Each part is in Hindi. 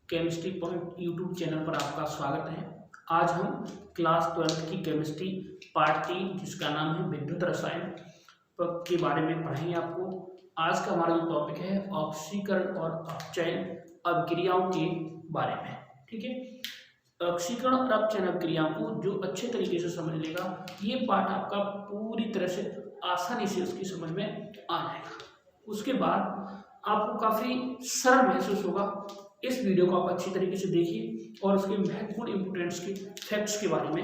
केमिस्ट्री पॉइंट यूट्यूब चैनल पर आपका स्वागत है। आज हम क्लास 12th की केमिस्ट्री पार्ट 3 जिसका नाम है विद्युत रसायन के बारे में पढ़ेंगे। आपको आज का हमारा जो टॉपिक है ऑक्सीकरण और अपचयन अभिक्रियाओं के बारे में। ठीक है, ऑक्सीकरण और अपचयन अभिक्रियाओं को जो अच्छे तरीके से समझ लेगा ये पाठ आपका पूरी तरह से आसानी से उसकी समझ में आ जाएगा। उसके बाद आपको काफ़ी सरल महसूस होगा। इस वीडियो को आप अच्छी तरीके से देखिए और उसके महत्वपूर्ण इंपोर्टेंट्स के फैक्ट्स के बारे में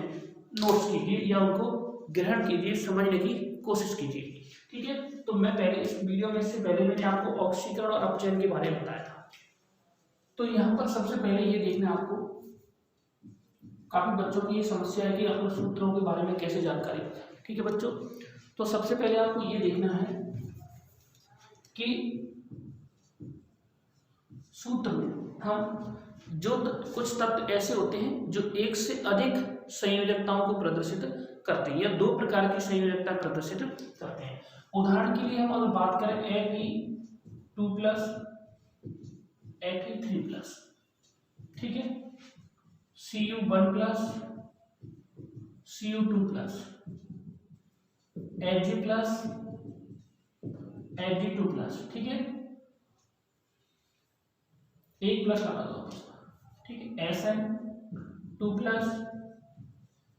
नोट्स कीजिए या उनको ग्रहण कीजिए, समझने की कोशिश कीजिए। ठीक है, तो मैं पहले इस वीडियो में से पहले मैंने आपको ऑक्सीकरण और अपचयन के बारे में बताया था। तो यहाँ पर सबसे पहले ये देखना आपको, काफी बच्चों की ये समस्या है कि आपको सूत्रों के बारे में कैसे जानकारी। ठीक है बच्चों, तो सबसे पहले आपको ये देखना है कि सूत्र में हम जो कुछ तत्व ऐसे होते हैं जो एक से अधिक संयोजकताओं को प्रदर्शित करते हैं या दो प्रकार की संयोजकता प्रदर्शित करते हैं। उदाहरण के लिए हम अगर बात करें Fe2+, Fe3+, ठीक है, Cu1+, Cu2+, Hg+, Hg2+, ठीक है, एक प्लस लगा दो, ठीक है, Sn2+,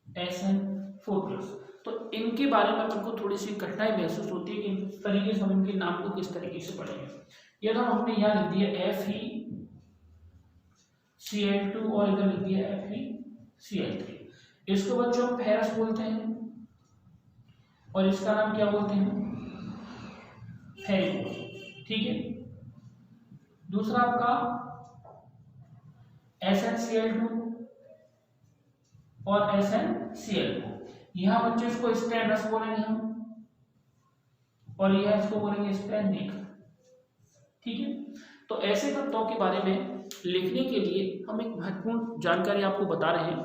Sn4+। तो इनके बारे में हमको थोड़ी सी कठिनाई महसूस होती है कि इस तरीके से हम इनके नाम को किस तरीके से पढ़ेंगे। ये तो हमने यहाँ लिख दिया FeCl2 और इधर लिख दिया FeCl3। इसको बच्चों हम फेरस बोलते हैं और इसका नाम क्या बोलते हैं, फेरिक। ठीक है, दूसरा आपका SnCl2 और SnCl2, यहाँ बच्चों इसको स्टेनरस बोलेंगे हम और यह इसको बोलेंगे स्टेनिक। ठीक है, तो ऐसे तत्वों के बारे में लिखने के लिए हम एक महत्वपूर्ण जानकारी आपको बता रहे हैं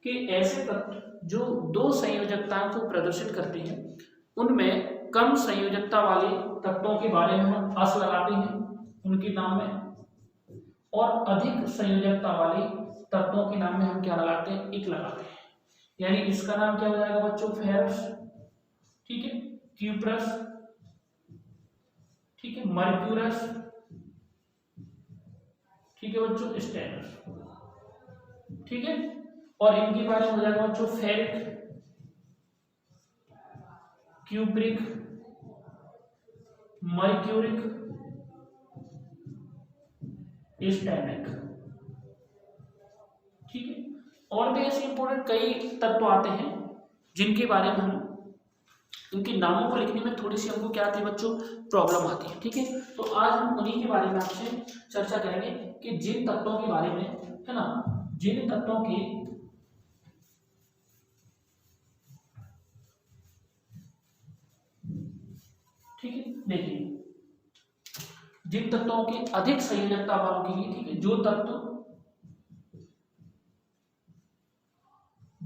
कि ऐसे तत्व जो दो संयोजकताओं को प्रदर्शित करते हैं उनमें कम संयोजकता वाले तत्वों के बारे में हम अस लगाते हैं उनके नाम में, और अधिक संयोजकता वाले तत्वों के नाम में हम क्या लगाते हैं, इक लगाते हैं। यानी इसका नाम क्या हो जाएगा बच्चों, फेरस, ठीक है, क्यूप्रस, ठीक है, मर्क्यूरस, ठीक है बच्चों, स्टेनस। ठीक है, और इनके बारे में हो जाएगा बच्चों फेरिक, क्यूप्रिक, मर्क्यूरिक, स्टेनिक। ठीक है, और भी ऐसे इंपॉर्टेंट कई तत्व आते हैं जिनके बारे में हम उनके नामों को लिखने में थोड़ी सी हमको क्या आती है बच्चों, प्रॉब्लम आती है। ठीक है, तो आज हम उन्हीं के बारे में आपसे चर्चा करेंगे कि जिन तत्वों के बारे में, है ना, जिन तत्वों के ठीक है, देखिए जिन तत्वों के अधिक संयोजकता वालों के लिए, ठीक है, जो तत्व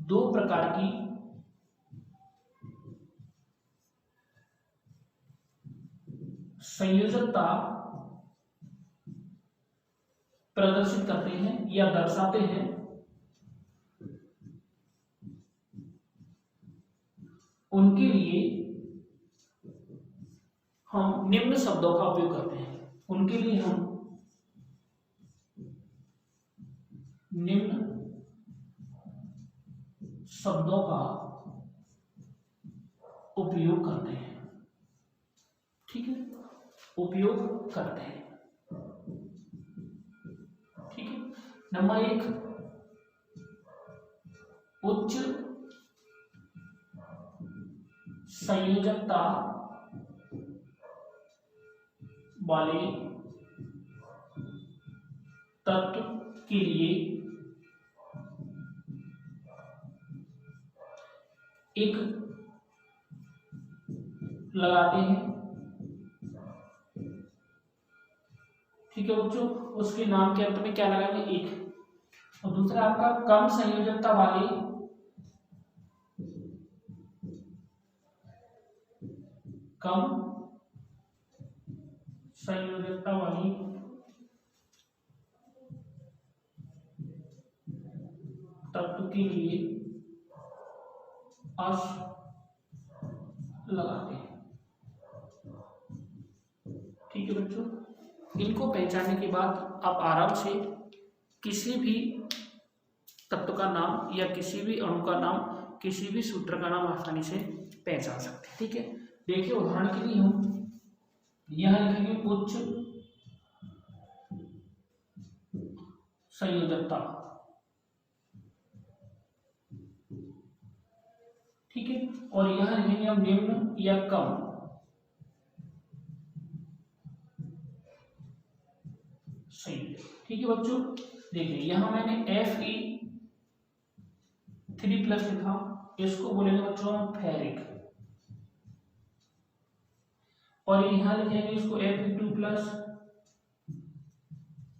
दो प्रकार की संयोजकता प्रदर्शित करते हैं या दर्शाते हैं उनके लिए हम निम्न शब्दों का उपयोग करते हैं। उनके लिए हम निम्न शब्दों का उपयोग करते हैं। ठीक है, उपयोग करते हैं। ठीक है, नंबर 1, उच्च संयोजकता वाले तत्व के लिए एक लगाते हैं। ठीक है बच्चों, उसके नाम के अंत में क्या लगाएंगे, एक। और दूसरा आपका कम संयोजकता वाले तत्व के लिए अस लगाते हैं। ठीक है बच्चों, इनको पहचानने के बाद आप आराम से किसी भी तत्व का नाम या किसी भी अणु का नाम, किसी भी सूत्र का नाम आसानी से पहचान सकते हैं। ठीक है, देखिए उदाहरण के लिए हम यहां लिखेंगे उच्च संयोजकता। ठीक है, और यहां लिखेंगे हम निम्न या कम संयोजक। ठीक है बच्चों, देखिए यहां मैंने Fe3+ लिखा, इसको बोलेंगे बच्चों हम फेरिक, और यहां लिखेंगे इसको Fe2+,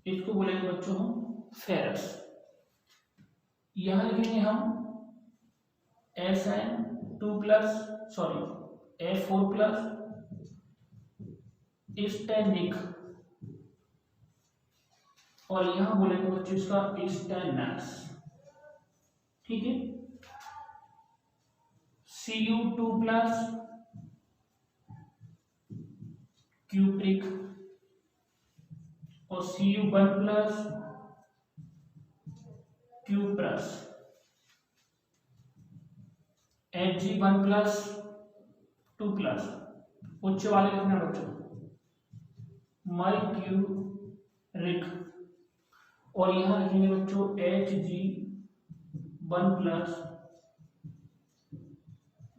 इसको बोलेंगे बच्चों हम फेरस। यहां लिखेंगे हम F4+, स्टैनिक, और यहां बोलेंगे बच्चों इसका स्टैनस। ठीक है, Cu2+, क्यूप्रिक, और Cu1+, क्यूप्रस, Hg1+, 2+, उच्च वाले लिखना बच्चों मर्क्यूरिक, और यहां लिखेंगे बच्चों Hg1+,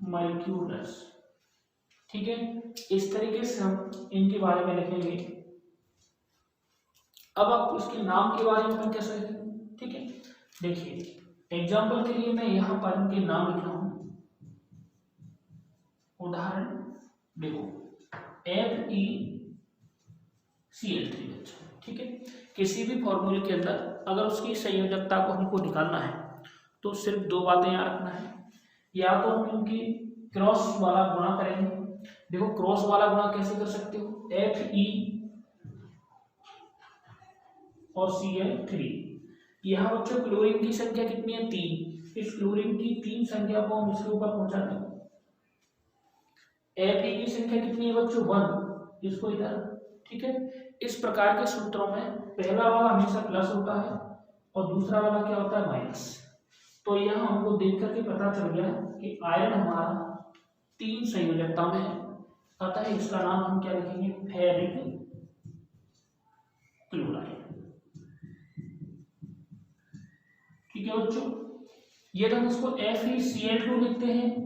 मर्क्यूरस। ठीक है, इस तरीके से हम इनके बारे में लिखेंगे। अब आप उसके नाम के बारे में कैसे लिखेंगे? ठीक है, देखिए एग्जाम्पल के लिए मैं यहां पर इनके नाम लिख रहा हूं। उदाहरण देखो FeCl3। ठीक है, किसी भी फॉर्मूले के अंदर अगर उसकी संयोजकता को हमको निकालना है तो सिर्फ दो बातें याद रखना है, या तो हम इनकी क्रॉस वाला गुणा करेंगे। देखो क्रॉस वाला गुणा कैसे कर सकते हो, Fe और Cl3। यहाँ बच्चों क्लोरीन की संख्या कितनी है, 3। इस क्लोरीन की 3 संख्या को हम इसके ऊपर पहुंचाते हैं। Fe की संख्या कितनी है बच्चों, 1, इसको इधर। ठीक है, इस प्रकार के सूत्रों में पहला वाला हमेशा प्लस होता है और दूसरा वाला क्या होता है, माइनस। तो यहाँ हमको देख करके पता चल गया कि आयरन हमारा 3 संयोजकता में है, अतः इसका नाम हम क्या लिखेंगे, फेरिक क्लोराइड। ठीक है बच्चों, ये तो हम इसको FeCl2 लिखते हैं।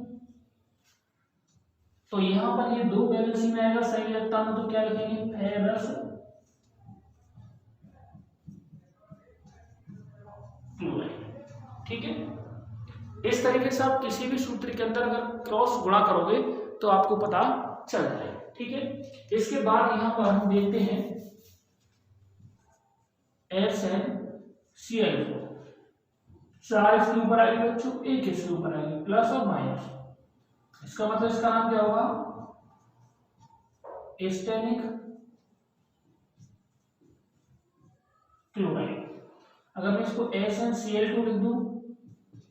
तो यहां पर ये 2 बैलेंसिंग में आएगा संयोजकता में, तो क्या लिखेंगे, फेरस क्लोराइड। ठीक है, इस तरीके से आप किसी भी सूत्र के अंदर अगर क्रॉस गुणा करोगे तो आपको पता चल जाएगा। ठीक है, इसके बाद यहां पर हम देखते हैं SnCl4। 4 इसके ऊपर आएगी बच्चों, 1 इसके ऊपर आएगी, प्लस और माइनस। इसका मतलब इसका नाम क्या होगा, स्टेनिक क्लोराइड। अगर मैं इसको SnCl2 लिख दूं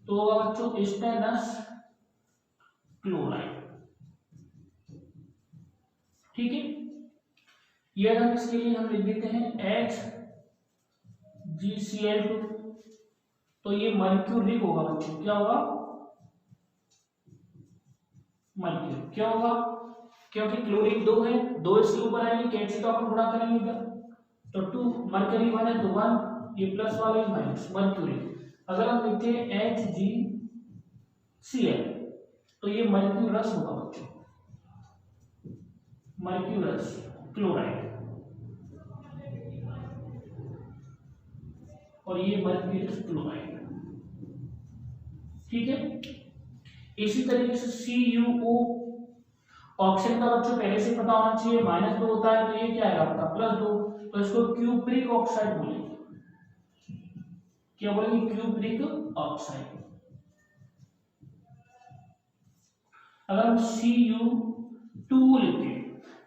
तो होगा बच्चों स्टेनस क्लोराइड। ठीक है, ये हम इसके लिए हम लिख देते हैं HgCl2। तो ये मर्क्यूरिक होगा बच्चों, क्या होगा, मर्क्यूरी। क्या होगा, क्योंकि क्लोरीन 2 है, 2 इसके ऊपर आएंगे, कैल्शियम का अपन गुणा करेंगे इधर, तो 2 मरकरी 1 है तो 1, ये प्लस वाला ही माइनस, मर्क्यूरी। अगर हम लिखते हैं HgCl तो ये मर्क्यूरस होगा बच्चों, मर्क्यूरस क्लोराइड, और ये मर्क्यूरस क्लोराइड। ठीक है, इसी तरीके से CuO ऑक्सीजन का बच्चों पहले से पता होना चाहिए, -2 होता है, तो ये क्या है आपका +2, तो इसको क्यूप्रिक ऑक्साइड बोलेंगे। क्या बोलेंगे, क्यूप्रिक ऑक्साइड। अगर हम Cu2 लिखते हैं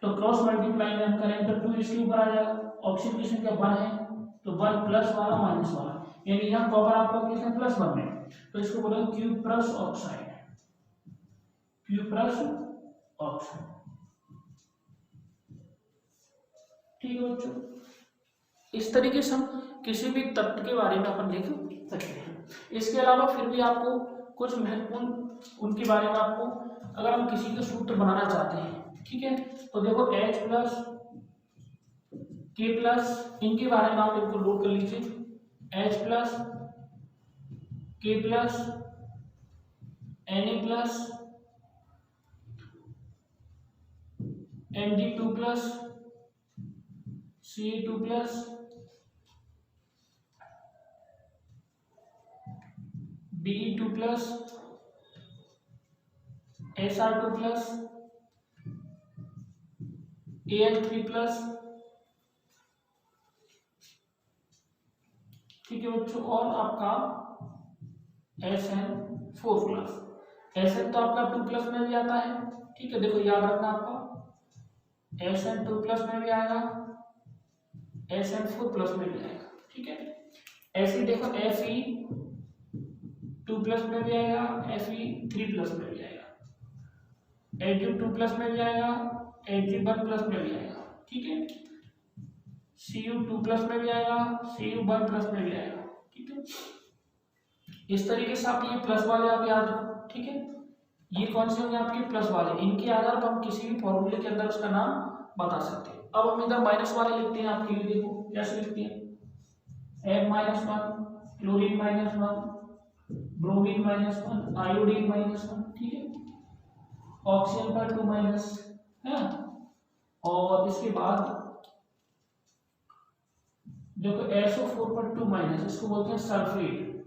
तो क्रॉस मल्टीप्लाई में करें तो 2 इसके ऊपर आ जाएगा, ऑक्सीजन की संख्या 1 है तो 1 प्लस वाला माइनस वाला, यानी यहाँ कॉपर आपका किसमें +1 में, तो इसको बोलेंगे क्यूप्रस ऑक्साइड, क्यूप्रस ऑक्साइड। ठीक है बच्चों, इस तरीके से हम किसी भी तत्व के बारे में अपन लिख सकते हैं। इसके अलावा फिर भी आपको कुछ महत्वपूर्ण उनके बारे में आपको अगर हम किसी का सूत्र बनाना चाहते हैं, ठीक है, तो देखो H प्लस K प्लस, इनके बारे में आप इनको नोट कर लीजिए। H plus K plus Na plus Mg2 plus Ca2 plus Be2 plus Sr2 plus Al3 plus. ठीक है बच्चों, और आपका Sn4 प्लस। Sn तो आपका 2 प्लस में भी आता है, ठीक है, देखो याद रखना आपका Sn2 प्लस में भी आएगा, Sn4 प्लस में भी आएगा, ठीक है। ऐसे देखो Fe2 प्लस में भी आएगा, Fe3 प्लस में भी आएगा, Ag2 प्लस में भी आएगा, Ag1 प्लस में भी आएगा, ठीक है। Cu2 प्लस में भी आएगा, Cu1 प्लस में भी आएगा, ठीक है। इस तरीके से आप ये प्लस वाले आप याद रखो, ठीक है। ये कौन से होंगे आपके प्लस वाले, इनके आधार पर हम किसी भी फॉर्मूले के अंदर उसका नाम बता सकते हैं। अब हम इधर माइनस वाले लिखते हैं आपके लिए, देखो कैसे लिखते हैं, M-1, क्लोरीन -1, ब्रोमीन -1, आयोडीन -1, ठीक है, ऑक्सीजन पर 2 माइनस है। और इसके बाद देखो SO4 पर 2 माइनस, इसको बोलते हैं सल्फेट,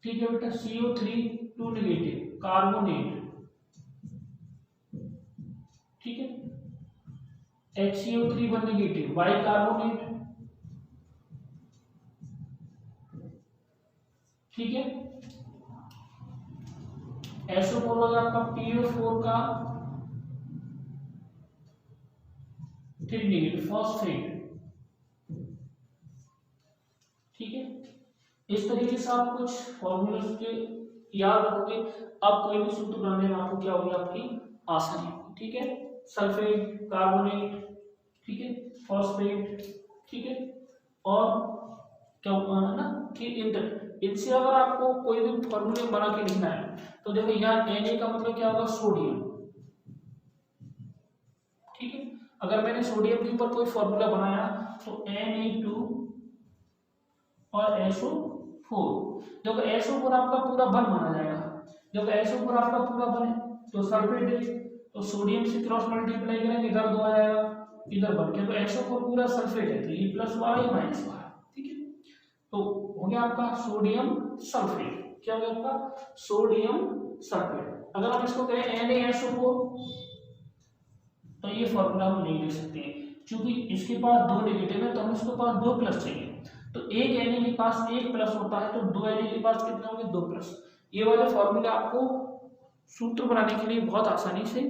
ठीक है बेटा। CO3 2 नेगेटिव, कार्बोनेट, ठीक है। HCO3 1 नेगेटिव, बाइकार्बोनेट, ठीक है। SO4 वाला आपका PO4 का 3 नेगेटिव, फॉस्फेट, ठीक है। इस तरीके से आप कुछ फॉर्मूले के याद रखोगे, अब कोई भी सूत्र बनाने में आपको क्या होगी, आपकी आसानी होगी, ठीक है। सल्फेट, कार्बोनेट, ठीक है, फॉस्फेट, ठीक है। और क्या होगा ना कि इनसे अगर आपको कोई भी फॉर्मूले बना के लिखना है, तो देखो यहाँ Na का मतलब क्या होगा, सोडियम, ठीक है। अगर मैंने सोडियम के ऊपर कोई फॉर्मूला बनाया तो Na2 और SO4, जब SO4 आपका पूरा बन माना जाएगा, जब SO4 आपका पूरा बने तो सल्फेट है, तो सोडियम से क्रॉस मल्टीप्लाई करेंगे, इधर 2 आएगा, इधर बन के, तो SO4 पूरा सल्फेट है, तो ये प्लस वाला ये माइनस वाला, ठीक है। तो हो गया आपका सोडियम सल्फेट, क्या हो गया आपका सोडियम सल्फेट। अगर हम इसको कहें NaSO4 तो ये फॉर्मूला हम नहीं लिख सकते हैं, क्योंकि इसके पास 2 नेगेटिव है, तो हम इसके पास 2 प्लस चाहिए, तो एक Na के पास 1 प्लस होता है, तो 2 Na के पास कितने होंगे, 2 प्लस। ये वाले फॉर्मूला आपको सूत्र बनाने के लिए बहुत आसानी से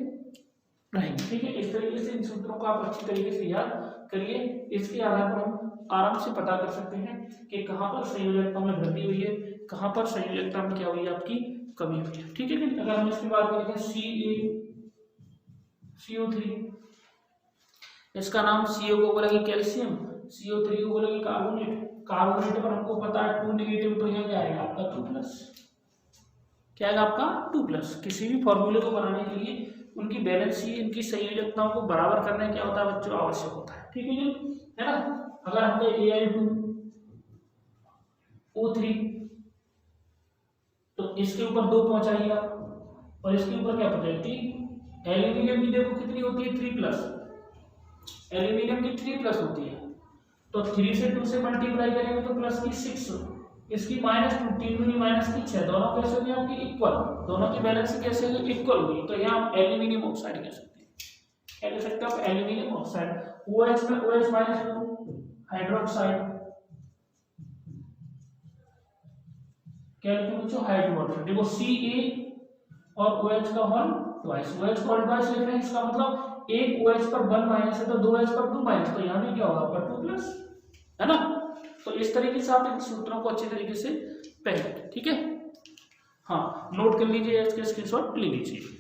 रहेंगे, ठीक है। इस तरीके से इन सूत्रों को आप अच्छी तरीके से याद करिए, इसके आधार पर हम आराम से पता कर सकते हैं कि कहाँ पर संयोजकता में वृद्धि हुई है, कहाँ पर संयोजकता में क्या हुई है, आपकी कमी हुई है, ठीक है। अगर हम इसके बाद में लिखें CO3, इसका नाम CO को बोलेंगे कैल्शियम, CO3 को बोलेंगे कार्बोनेट, कार्बोनेट पर हमको पता है 2 नेगेटिव, तो यहाँ क्या आएगा आपका 2 प्लस, क्या आएगा आपका 2 प्लस। किसी भी फॉर्मूले को बनाने के लिए उनकी बैलेंसी, इनकी संयोजकताओं को बराबर करना क्या होता है बच्चों, आवश्यक होता है, ठीक है जी, है ना। अगर हमने Al2O3 तो इसके ऊपर 2 पहुंचाइए आप, और इसके ऊपर क्या पहुंचाइए 3। एल्यूमिनियम की देखो कितनी होती है 3 प्लस, एल्यूमिनियम की 3 प्लस होती है, तो 3 से 2 से मल्टीप्लाई करेंगे तो प्लस की 6, इसकी -2, 3 दूनी -6, दोनों कैसे होंगे आपकी इक्वल, दोनों की बैलेंस कैसे होगी, इक्वल होगी, तो यहाँ हम एल्यूमिनियम ऑक्साइड कह सकते हैं, क्या कह सकते हैं आप, एल्यूमिनियम ऑक्साइड। OH में OH -2 हाइड्रोक्साइड, क्या लिखते हैं बच्चों, हाइड्रोक्साइड। देखो Ca और OH का होल ट्वाइस, OH को होल ट्वाइस लिख रहे हैं, इसका मतलब एक OH पर 1 माइनस है तो 2 OH पर 2 माइनस, तो यहाँ भी क्या होगा आपका 2 प्लस, है ना। तो इस तरीके से आप इन सूत्रों को अच्छी तरीके से पहले, ठीक है, हाँ नोट कर लीजिए, इसके स्क्रीनशॉट ले लीजिए।